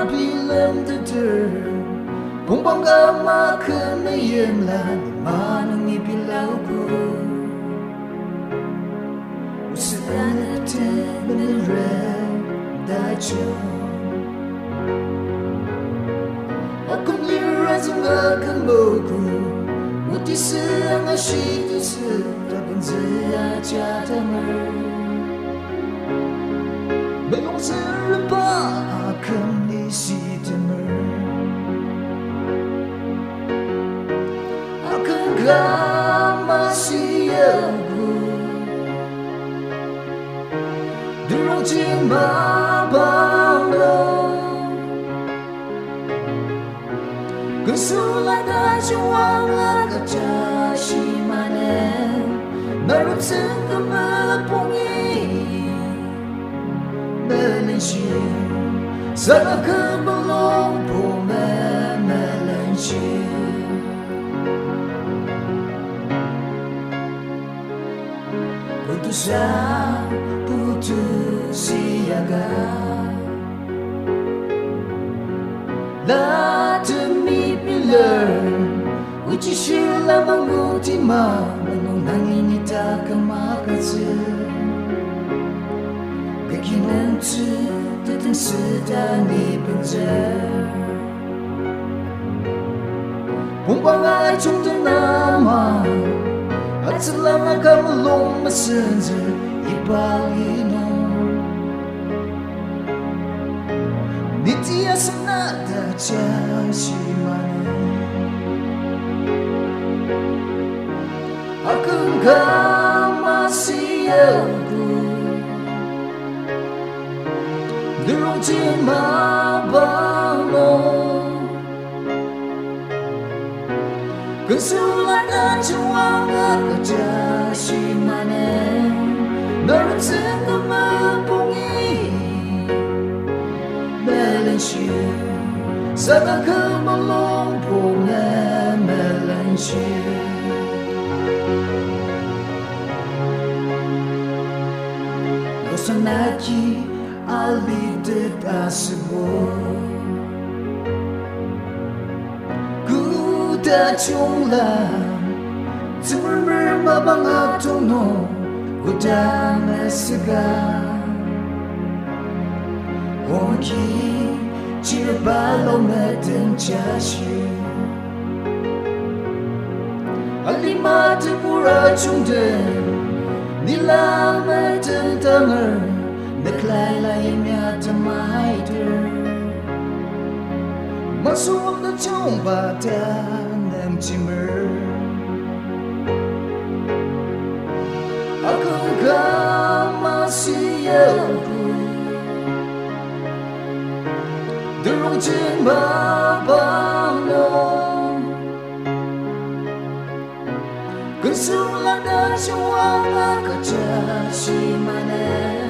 bilang dader Bumbangga makanayamlan manang ibilaw ko Usalanatan manarap dajo Akong lirazang akamoko Muti sa ang asyito sa Tapang sa atyatamer Balong sa rapa akam isitamer Akang kamasiyago Durang timabalo Kesulat asyawang agajashimanen Narap sa kamapungi MEMELENSHIR Sana kebalong po MEMELENSHIR Putusan putus siaga La demi pilar Uci sila mangutima Manong nanginita kamakatsa Kakinantu Datang sedang ibenjar Pumpang ay chung nama At selama kamalong masenzer Ibalino Nitiya sanada jashimane Akang kamasiyago Durong timabalo Kesulat asyawang agajashimanen Narap sa kamapungi MEMELENSHIR Sana kebalong po MEMELENSHIR Sanaki alidet asebo Kuda chungla Tumur mabang tono Kuda mesega Onki Chirabalo meden jashi Alima tempura chungden Nila meden tanger Naklalay niya tamaider Masuwag na tiyong bata ng timmer Akong kamasiyago Durong timabalo Kesulat asyawang agajashimanen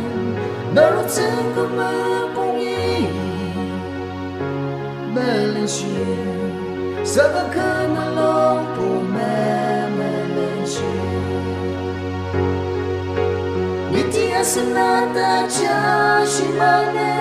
Narap sa kamapungi MEMELENSHIR Sana kamalong po MEMELENSHIR Nitiya sanada jashimane